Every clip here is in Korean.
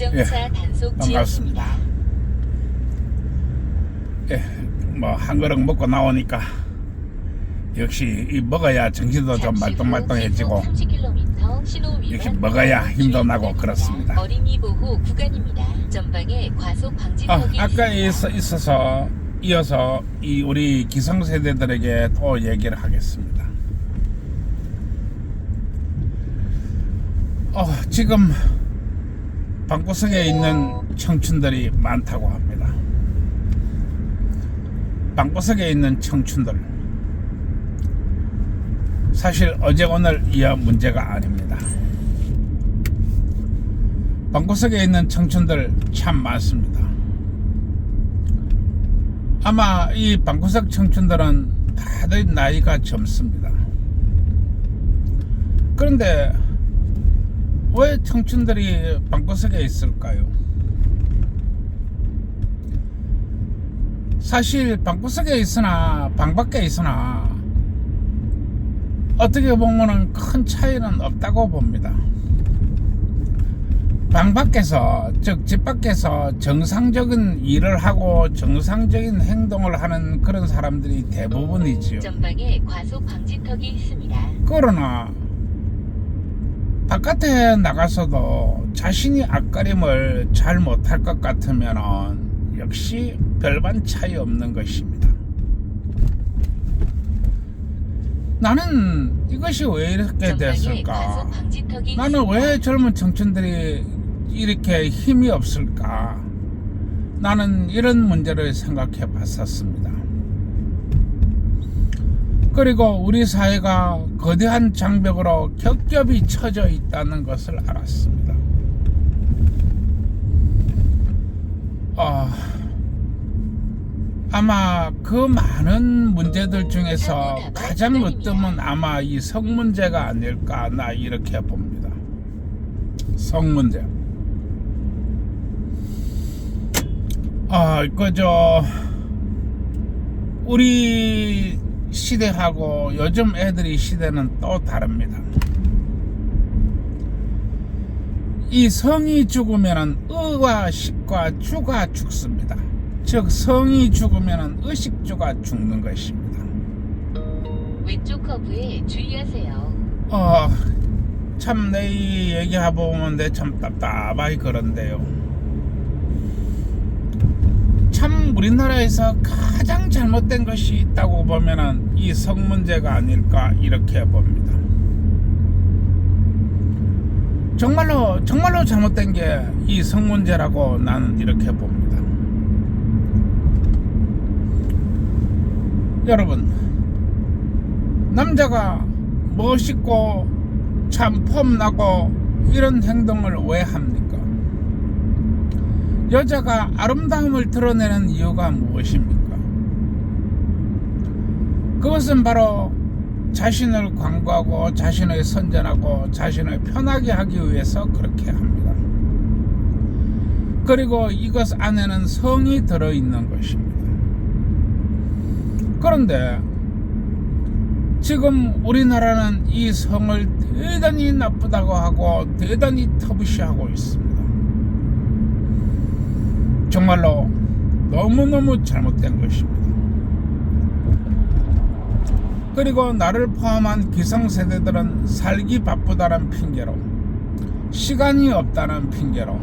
자동차 단속 반갑습니다. 지역입니다. 뭐 한 그릇 먹고 나오니까 역시 이 먹어야 정신도 좀 말똥말똥해지고 역시 먹어야 힘도 나고 그렇습니다. 어린이 보호 구간입니다. 전방에 과속 방지턱이 아까 있습니다. 있어서 이어서 이 우리 기성세대들에게 또 얘기를 하겠습니다. 지금 방구석에 있는 청춘들이 많다고 합니다. 방구석에 있는 청춘들, 사실 어제 오늘 이야 문제가 아닙니다. 방구석에 있는 청춘들 참 많습니다. 아마 이 방구석 청춘들은 다들 나이가 젊습니다. 그런데 왜 청춘들이 방구석에 있을까요? 사실 방구석에 있으나 방 밖에 있으나 어떻게 보면은 큰 차이는 없다고 봅니다. 방 밖에서, 즉 집 밖에서 정상적인 일을 하고 정상적인 행동을 하는 그런 사람들이 대부분이지요. 전방에 과속 방지턱이 있습니다. 그러나 바깥에 나가서도 자신이 앞가림을 잘 못할 것 같으면 역시 별반 차이 없는 것입니다. 나는 이것이 왜 이렇게 됐을까? 나는 왜 젊은 청춘들이 이렇게 힘이 없을까? 나는 이런 문제를 생각해 봤었습니다. 그리고 우리 사회가 거대한 장벽으로 겹겹이 쳐져 있다는 것을 알았습니다. 아마 그 많은 문제들 중에서 가장 으뜸은 아마 이 성문제가 아닐까, 나 이렇게 봅니다. 성문제. 우리 시대하고 요즘 애들이 시대는 또 다릅니다. 이 성이 죽으면은 의와 식과 주가 죽습니다. 즉 성이 죽으면은 의식주가 죽는 것입니다. 왼쪽 커브에 주의하세요. 참 내 이 얘기해보면 내 참 답답하기 그런데요. 참 우리나라에서 가장 잘못된 것이 있다고 보면은 이 성 문제가 아닐까 이렇게 봅니다. 정말로 잘못된 게 이 성 문제라고 나는 이렇게 봅니다. 여러분, 남자가 멋있고 참 폼나고 이런 행동을 왜 합니까? 여자가 아름다움을 드러내는 이유가 무엇입니까? 그것은 바로 자신을 광고하고 자신을 선전하고 자신을 편하게 하기 위해서 그렇게 합니다. 그리고 이것 안에는 성이 들어있는 것입니다. 그런데 지금 우리나라는 이 성을 대단히 나쁘다고 하고 대단히 터부시하고 있습니다. 정말로 너무너무 잘못된 것입니다. 그리고 나를 포함한 기성세대들은 살기 바쁘다는 핑계로, 시간이 없다는 핑계로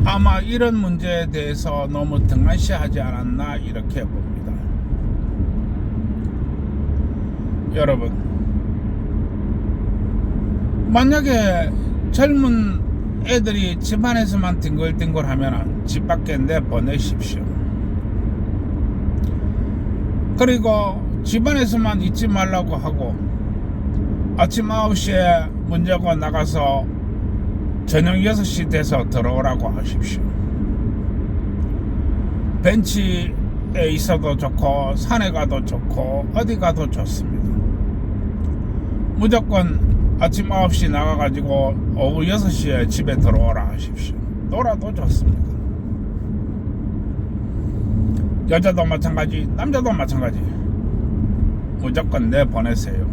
아마 이런 문제에 대해서 너무 등한시하지 않았나 이렇게 봅니다. 여러분, 만약에 젊은 애들이 집 안에서만 뒹굴뒹굴 하면 집 밖에 내보내십시오. 그리고 집 안에서만 있지 말라고 하고 아침 9시에 문 열고 나가서 저녁 6시 돼서 들어오라고 하십시오. 벤치에 있어도 좋고 산에 가도 좋고 어디 가도 좋습니다. 무조건 아침 9시 나가가지고 오후 6시에 집에 들어오라 하십시오. 놀아도 좋습니다. 여자도 마찬가지, 남자도 마찬가지. 무조건 내보내세요.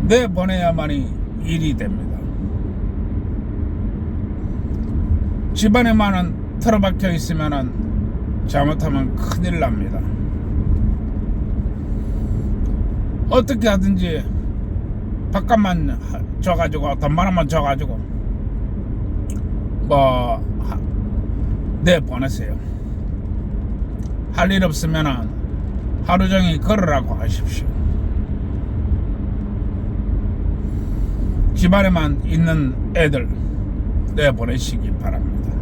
내보내야만이 일이 됩니다. 집안에만은 틀어박혀 있으면은 잘못하면 큰일 납니다. 어떻게 하든지 밥값만 줘가지고 돈만 원만 줘가지고 내보내세요. 할 일 없으면은 하루 종일 걸으라고 하십시오. 집안에만 있는 애들 내보내시기 바랍니다.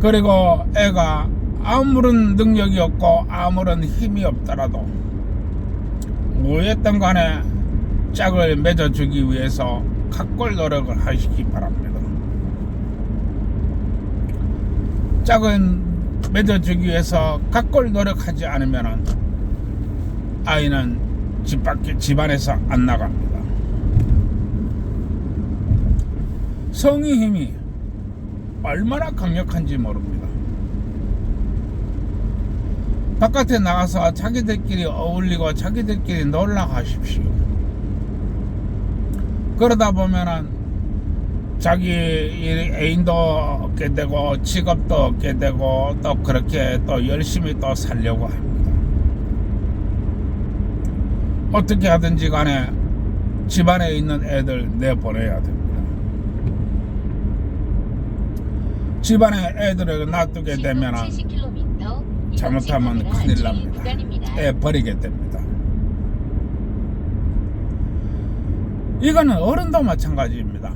그리고 애가 아무런 능력이 없고 아무런 힘이 없더라도 뭐였던 간에 짝을 맺어주기 위해서 각골 노력을 하시기 바랍니다. 짝을 맺어주기 위해서 각골 노력하지 않으면 아이는 집안에서 안 나갑니다. 성의 힘이 얼마나 강력한지 모릅니다. 바깥에 나가서 자기들끼리 어울리고 자기들끼리 놀러 가십시오. 그러다 보면은 자기 애인도 얻게 되고 직업도 얻게 되고 또 그렇게 또 열심히 또 살려고 합니다. 어떻게 하든지 간에 집안에 있는 애들 내보내야 됩니다. 집안에 애들을 놔두게 되면 잘못하면 큰일 납니다. 애 버리게 됩니다. 이거는 어른도 마찬가지입니다.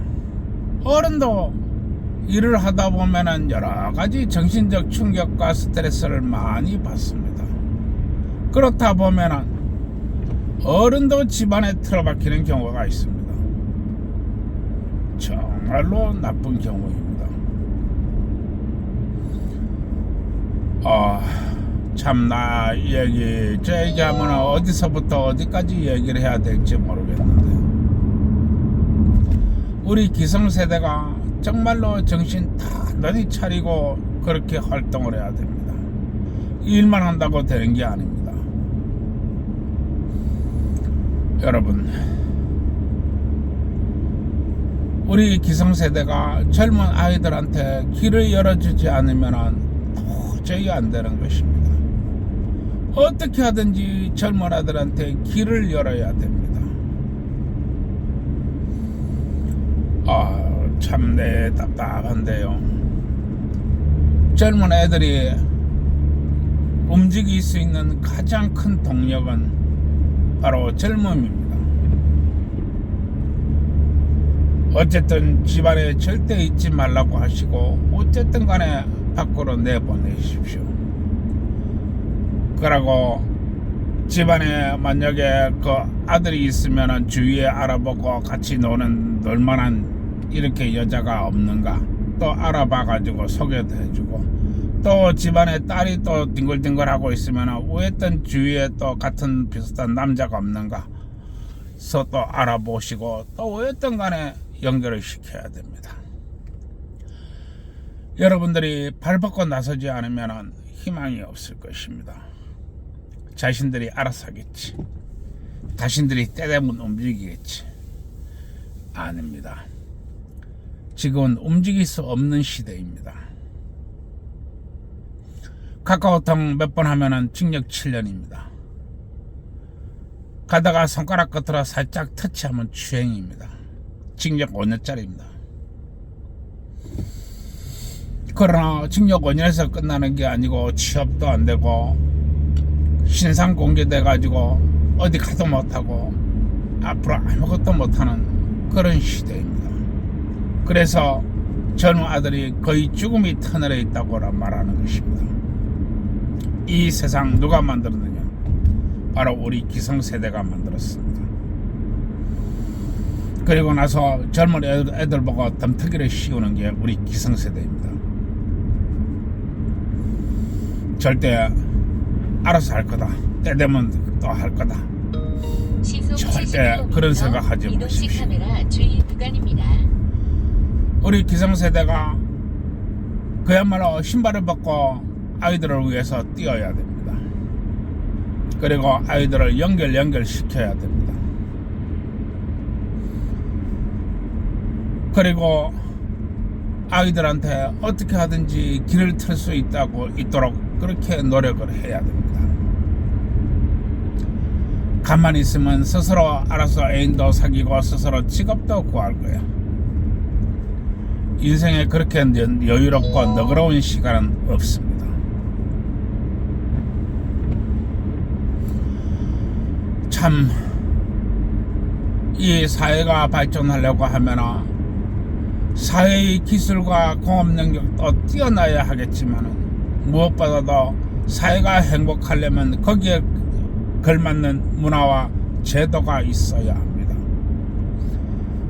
어른도 일을 하다 보면은 여러 가지 정신적 충격과 스트레스를 많이 받습니다. 그렇다 보면은 어른도 집안에 틀어박히는 경우가 있습니다. 정말로 나쁜 경우입니다. 참나 저 얘기하면 어디서부터 어디까지 얘기를 해야 될지 모르겠는데 우리 기성세대가 정말로 정신 단단히 차리고 그렇게 활동을 해야 됩니다. 일만 한다고 되는 게 아닙니다. 여러분, 우리 기성세대가 젊은 아이들한테 길을 열어주지 않으면 도저히 안 되는 것입니다. 어떻게 하든지 젊은 아들한테 길을 열어야 됩니다. 참내 답답한데요. 젊은 애들이 움직일 수 있는 가장 큰 동력은 바로 젊음입니다. 어쨌든 집안에 절대 있지 말라고 하시고 어쨌든 간에 밖으로 내보내십시오. 그러고 집안에 만약에 그 아들이 있으면 주위에 알아보고 같이 놀만한 이렇게 여자가 없는가 또 알아봐 가지고 소개도 해주고 또 집안에 딸이 또 뒹굴뒹굴하고 있으면 우했던 주위에 또 같은 비슷한 남자가 없는가 서 또 알아보시고 또 우했던 간에 연결을 시켜야 됩니다. 여러분들이 발벗고 나서지 않으면 희망이 없을 것입니다. 자신들이 알아서 하겠지. 자신들이 때되면 움직이겠지. 아닙니다. 지금은 움직일 수 없는 시대입니다. 카카오톡 몇 번 하면은 징역 7년입니다. 가다가 손가락 끝으로 살짝 터치하면 추행입니다. 징역 5년짜리입니다. 그러나 징역 5년에서 끝나는 게 아니고 취업도 안 되고 신상 공개돼 가지고 어디 가도 못하고 앞으로 아무것도 못하는 그런 시대입니다. 그래서 젊은 아들이 거의 죽음이 터널에 있다고 말하는 것입니다. 이 세상 누가 만들었느냐? 바로 우리 기성세대가 만들었습니다. 그리고 나서 젊은 애들 보고 덤터기를 씌우는 게 우리 기성세대입니다. 절대 알아서 할 거다. 때 되면 또 할 거다. 절대 그런 생각하지 마십시오. 우리 기성세대가 그야말로 신발을 벗고 아이들을 위해서 뛰어야 됩니다. 그리고 아이들을 연결시켜야 됩니다. 그리고 아이들한테 어떻게 하든지 길을 틀 수 있도록 그렇게 노력을 해야 됩니다. 가만히 있으면 스스로 알아서 애인도 사귀고 스스로 직업도 구할 거야. 인생에 그렇게 여유롭고 너그러운 시간은 없습니다. 참, 이 사회가 발전하려고 하면 사회의 기술과 공업 능력도 뛰어나야 하겠지만 무엇보다도 사회가 행복하려면 거기에 걸맞는 문화와 제도가 있어야 합니다.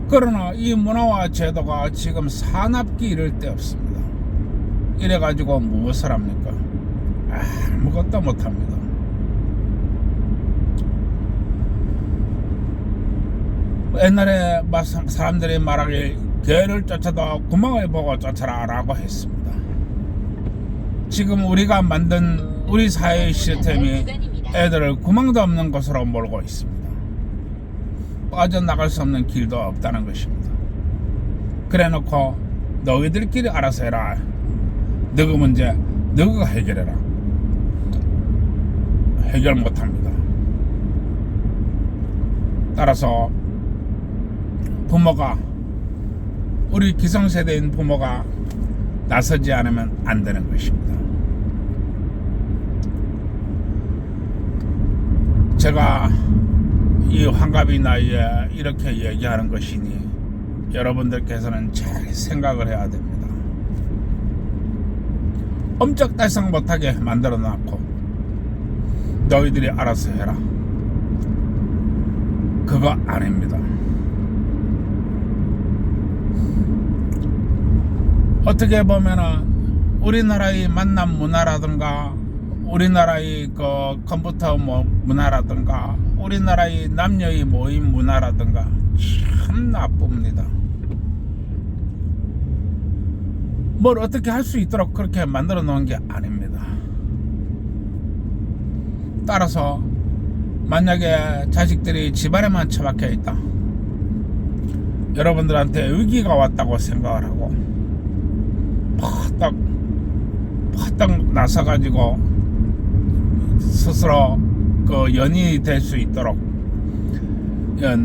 그러나 이 문화와 제도가 지금 사납기 이를 데 없습니다. 이래가지고 무엇을 합니까? 아무것도 못합니다. 옛날에 사람들이 말하길 개를 쫓아도 구멍을 보고 쫓아라 라고 했습니다. 지금 우리가 만든 우리 사회의 시스템이 애들을 구멍도 없는 곳으로 몰고 있습니다. 빠져나갈 수 없는 길도 없다는 것입니다. 그래놓고 너희들끼리 알아서 해라. 너희 문제 너희가 해결해라. 해결 못합니다. 따라서 부모가, 우리 기성세대인 부모가 나서지 않으면 안 되는 것입니다. 제가 이 환갑이 나이에 이렇게 얘기하는 것이니 여러분들께서는 잘 생각을 해야 됩니다. 엄짝달싹 못하게 만들어 놨고 너희들이 알아서 해라. 그거 아닙니다. 어떻게 보면은 우리나라의 만남 문화라든가 우리나라의 그 컴퓨터 문화라든가 우리나라의 남녀의 모임 문화라든가 참 나쁩니다. 뭘 어떻게 할 수 있도록 그렇게 만들어 놓은 게 아닙니다. 따라서 만약에 자식들이 집안에만 처박혀 있다, 여러분들한테 위기가 왔다고 생각을 하고 퍼뜩 나서가지고 스스로 그 연인이 될 수 있도록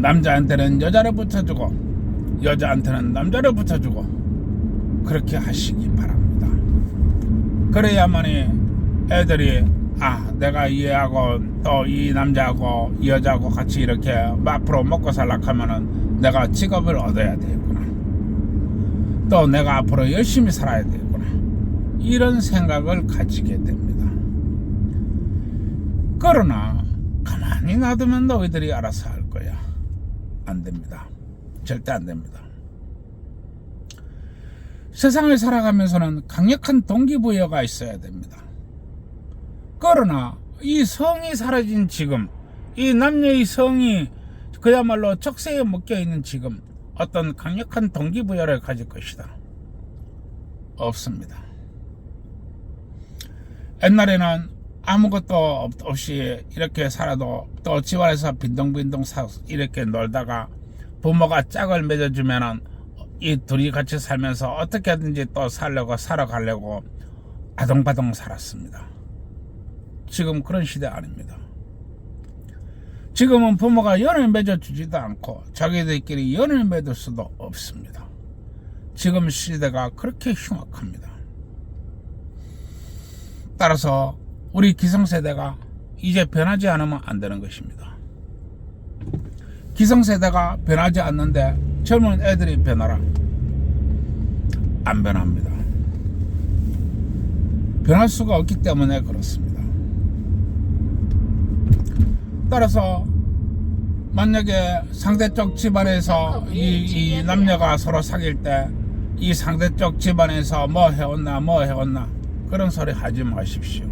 남자한테는 여자를 붙여주고 여자한테는 남자를 붙여주고 그렇게 하시기 바랍니다. 그래야만이 애들이 내가 이 애하고 또 이 남자하고 이 여자하고 같이 이렇게 앞으로 먹고 살려고 하면은 내가 직업을 얻어야 되겠구나, 또 내가 앞으로 열심히 살아야 되겠구나, 이런 생각을 가지게 됩니다. 그러나 가만히 놔두면 너희들이 알아서 할 거야. 안 됩니다. 절대 안 됩니다. 세상을 살아가면서는 강력한 동기부여가 있어야 됩니다. 그러나 이 성이 사라진 지금, 이 남녀의 성이 그야말로 척세에 묶여있는 지금 어떤 강력한 동기부여를 가질 것이다? 없습니다. 옛날에는 아무것도 없이 이렇게 살아도 또 집안에서 빈둥빈둥 이렇게 놀다가 부모가 짝을 맺어주면은 이 둘이 같이 살면서 어떻게든지 또 살아가려고 아동바동 살았습니다. 지금 그런 시대 아닙니다. 지금은 부모가 연을 맺어주지도 않고 자기들끼리 연을 맺을 수도 없습니다. 지금 시대가 그렇게 흉악합니다. 따라서 우리 기성세대가 이제 변하지 않으면 안 되는 것입니다. 기성세대가 변하지 않는데 젊은 애들이 변하라? 안 변합니다. 변할 수가 없기 때문에 그렇습니다. 따라서 만약에 상대쪽 집안에서 이 남녀가 서로 사귈 때 이 상대쪽 집안에서 뭐 해왔나 그런 소리 하지 마십시오.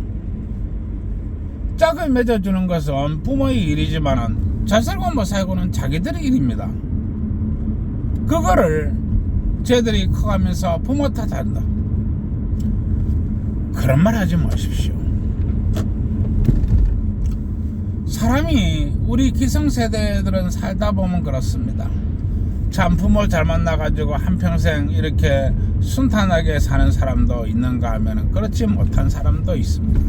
짝을 맺어주는 것은 부모의 일이지만은 잘 살고 못 살고는 자기들의 일입니다. 그거를 쟤들이 커가면서 부모 탓한다, 그런 말 하지 마십시오. 사람이, 우리 기성세대들은 살다 보면 그렇습니다. 참 부모 잘 만나가지고 한평생 이렇게 순탄하게 사는 사람도 있는가 하면 그렇지 못한 사람도 있습니다.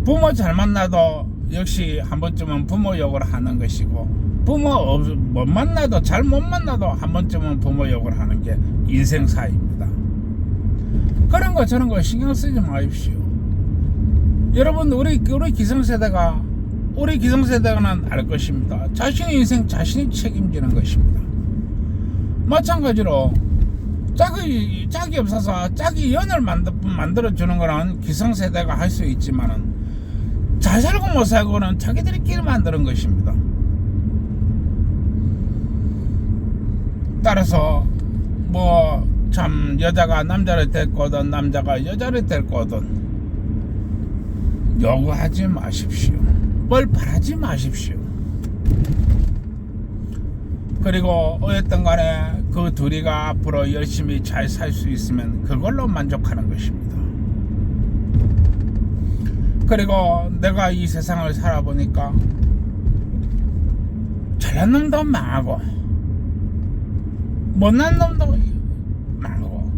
부모 잘 만나도 역시 한 번쯤은 부모 욕을 하는 것이고, 부모 못 만나도, 잘 못 만나도 한 번쯤은 부모 욕을 하는 게 인생사입니다. 그런 거 저런 거 신경 쓰지 마십시오. 여러분, 우리 기성세대가 알 것입니다. 자신의 인생 자신이 책임지는 것입니다. 마찬가지로 짝이 없어서 짝이 연을 만들어주는 거는 기성세대가 할 수 있지만은, 잘 살고 못 살고는 자기들끼리 만드는 것입니다. 따라서 뭐 참 여자가 남자를 데리고든 남자가 여자를 데리고든 요구하지 마십시오. 뭘 바라지 마십시오. 그리고 어쨌든 간에 그 둘이가 앞으로 열심히 잘 살 수 있으면 그걸로 만족하는 것입니다. 그리고 내가 이 세상을 살아보니까 잘난 놈도 망하고 못난 놈도 망하고,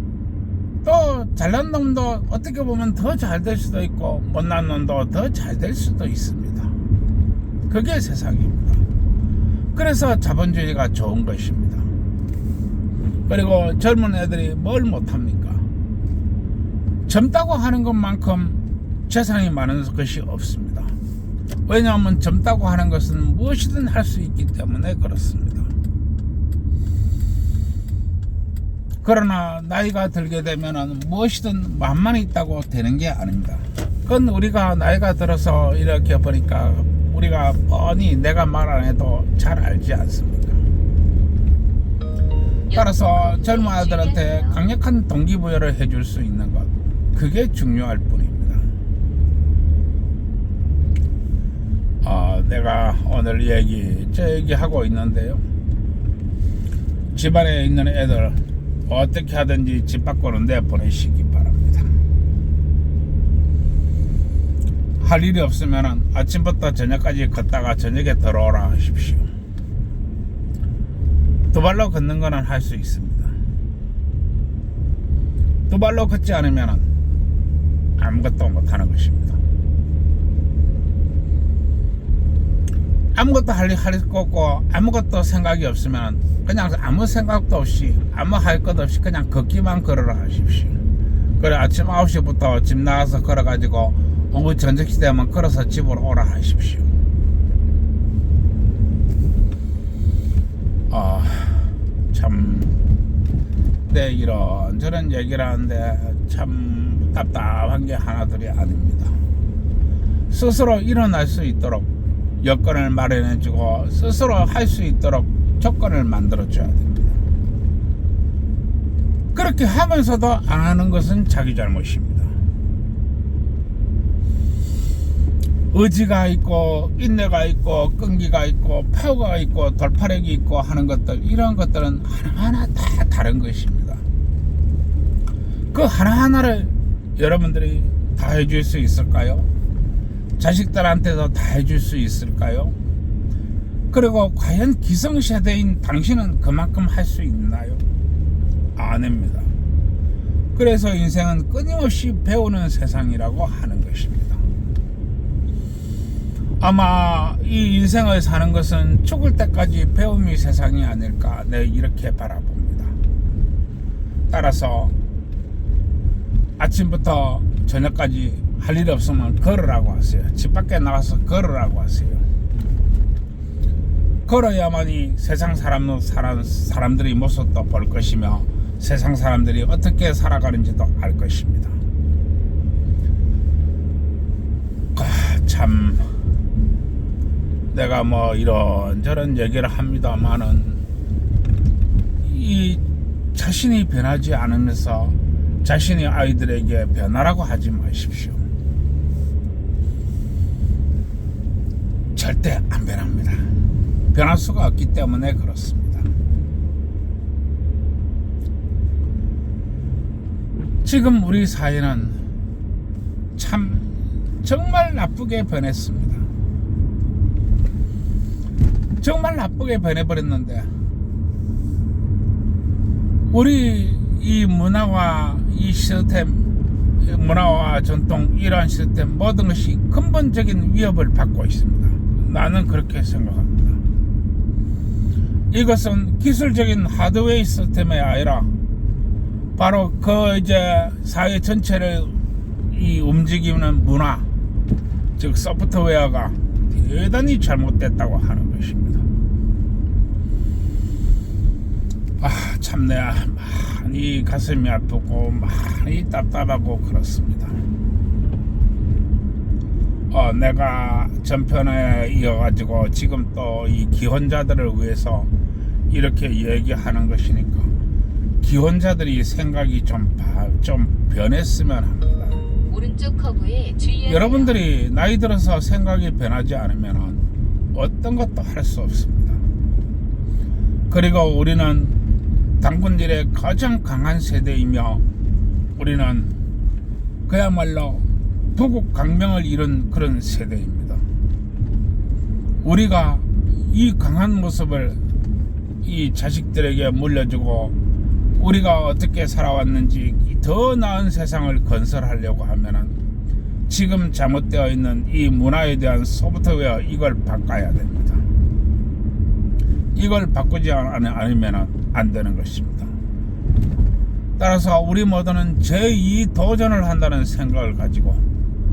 또 잘난 놈도 어떻게 보면 더 잘 될 수도 있고 못난 놈도 더 잘 될 수도 있습니다. 그게 세상입니다. 그래서 자본주의가 좋은 것입니다. 그리고 젊은 애들이 뭘 못합니까? 젊다고 하는 것만큼 재산이 많은 것이 없습니다. 왜냐하면 젊다고 하는 것은 무엇이든 할 수 있기 때문에 그렇습니다. 그러나 나이가 들게 되면 무엇이든 만만히 있다고 되는 게 아닙니다. 그건 우리가 나이가 들어서 이렇게 보니까 우리가 뻔히 내가 말 안 해도 잘 알지 않습니까? 따라서 젊은 아들한테 강력한 동기부여를 해줄 수 있는 것, 그게 중요할 뿐입니다. 내가 오늘 저 얘기하고 있는데요, 집안에 있는 애들 어떻게 하든지 집 밖으로 내보내시기 바랍니다. 할 일이 없으면 아침부터 저녁까지 걷다가 저녁에 들어오라 하십시오. 두 발로 걷는 거는 할 수 있습니다. 두 발로 걷지 않으면 아무것도 못하는 것입니다. 아무것도 할 거 없고 아무것도 생각이 없으면 그냥 아무 생각도 없이 아무 할 것 없이 그냥 걷기만 걸어라 하십시오. 그래 아침 9시부터 집 나가서 걸어가지고 오후 저녁시 되면 걸어서 집으로 오라 하십시오. 참 이런저런 얘기를 하는데 참 답답한 게 하나둘이 아닙니다. 스스로 일어날 수 있도록 여건을 마련해주고 스스로 할 수 있도록 조건을 만들어줘야 됩니다. 그렇게 하면서도 안 하는 것은 자기 잘못입니다. 의지가 있고 인내가 있고 끈기가 있고 파워가 있고 돌파력이 있고 하는 것들, 이런 것들은 하나하나 다 다른 것입니다. 그 하나하나를 여러분들이 다 해줄 수 있을까요? 자식들한테도 다 해줄 수 있을까요? 그리고 과연 기성세대인 당신은 그만큼 할 수 있나요? 아닙니다. 그래서 인생은 끊임없이 배우는 세상이라고 하는 것입니다. 아마 이 인생을 사는 것은 죽을 때까지 배움이 세상이 아닐까, 네, 이렇게 바라봅니다. 따라서 아침부터 저녁까지 할 일 없으면 걸으라고 하세요. 집 밖에 나가서 걸으라고 하세요. 걸어야만이 세상 사람들이 모습도 볼 것이며 세상 사람들이 어떻게 살아가는지도 알 것입니다. 참 내가 뭐 이런저런 얘기를 합니다만은 이 자신이 변하지 않으면서 자신의 아이들에게 변하라고 하지 마십시오. 절대 안 변합니다. 변할 수가 없기 때문에 그렇습니다. 지금 우리 사회는 참 정말 나쁘게 변했습니다. 정말 나쁘게 변해버렸는데 우리 이 문화와 이 시스템, 문화와 전통 이러한 시스템 모든 것이 근본적인 위협을 받고 있습니다. 나는 그렇게 생각합니다. 이것은 기술적인 하드웨어 시스템이 아니라 바로 그 이제 사회 전체를 이 움직이는 문화, 즉 소프트웨어가 대단히 잘못됐다고 하는 것입니다. 참내 많이 가슴이 아프고 많이 답답하고 그렇습니다. 내가 전편에 이어가지고 지금 또 이 기혼자들을 위해서 이렇게 얘기하는 것이니까 기혼자들이 생각이 좀 변했으면 합니다. 오른쪽 커브에 주의하세요. 여러분들이 나이 들어서 생각이 변하지 않으면 어떤 것도 할 수 없습니다. 그리고 우리는 당군들의 가장 강한 세대이며 우리는 그야말로 부국 강명을 이룬 그런 세대입니다. 우리가 이 강한 모습을 이 자식들에게 물려주고 우리가 어떻게 살아왔는지 더 나은 세상을 건설하려고 하면은 지금 잘못되어 있는 이 문화에 대한 소프트웨어 이걸 바꿔야 됩니다. 이걸 바꾸지 않으면 안 되는 것입니다. 따라서 우리 모두는 제2 도전을 한다는 생각을 가지고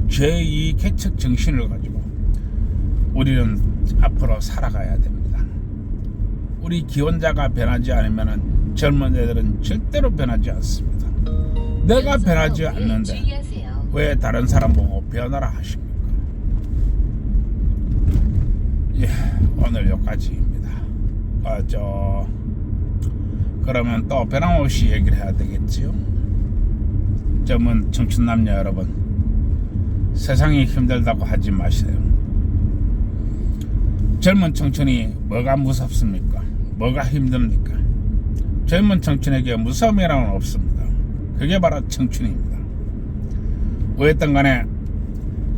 제2 개척 정신을 가지고 우리는 앞으로 살아가야 됩니다. 우리 기혼자가 변하지 않으면 젊은 애들은 절대로 변하지 않습니다. 내가 변하지 않는데 왜 다른 사람 보고 변하라 하십니까? 예, 오늘 여기까지입니다. 그러면 또 변함없이 얘기를 해야 되겠지요. 젊은 청춘 남녀 여러분, 세상이 힘들다고 하지 마세요. 젊은 청춘이 뭐가 무섭습니까? 뭐가 힘듭니까? 젊은 청춘에게 무서움이라는 없습니다. 그게 바로 청춘입니다. 어쨌든 간에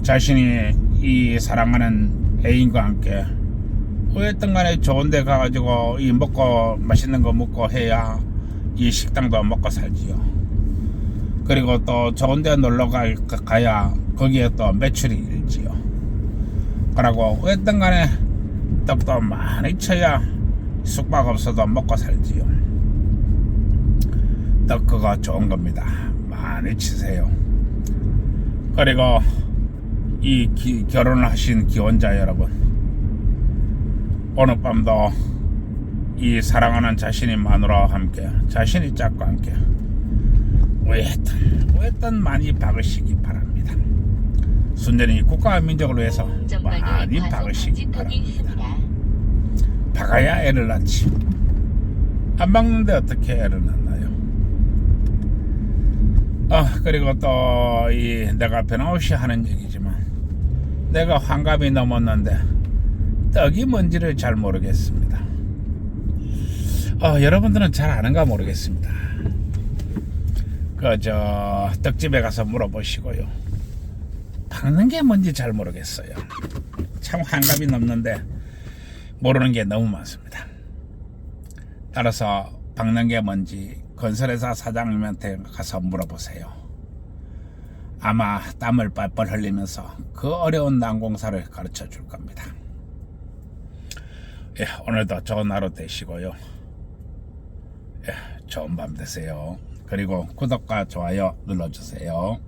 자신이 이 사랑하는 애인과 함께 어쨌든 간에 좋은 데 가가지고 이 먹고 맛있는 거 먹고 해야 이 식당도 먹고 살지요. 그리고 또 좋은 데 놀러 가야 거기에 또 매출이 일지요. 그러고 어쨌든 간에 떡도 많이 쳐야 숙박 없어도 먹고 살지요. 떡 그거 좋은 겁니다. 많이 치세요. 그리고 이 결혼을 하신 기혼자 여러분, 오늘 밤도 이 사랑하는 자신의 마누라와 함께 자신의 짝과 함께 오랫동안 많이 박으시기 바랍니다. 순전히 국가와 민족을 위해서 많이 박으시기 바랍니다. 박아야 애를 낳지. 안 박는데 어떻게 애를 낳나요? 그리고 또 내가 변함없이 하는 얘기지만 내가 환갑이 넘었는데 떡이 뭔지를 잘 모르겠습니다. 여러분들은 잘 아는가 모르겠습니다. 떡집에 가서 물어보시고요. 박는 게 뭔지 잘 모르겠어요. 참 환갑이 넘는데 모르는 게 너무 많습니다. 따라서 박는 게 뭔지 건설회사 사장님한테 가서 물어보세요. 아마 땀을 뻘뻘 흘리면서 그 어려운 난공사를 가르쳐 줄 겁니다. 예, 오늘도 좋은 하루 되시고요. 예, 좋은 밤 되세요. 그리고 구독과 좋아요 눌러주세요.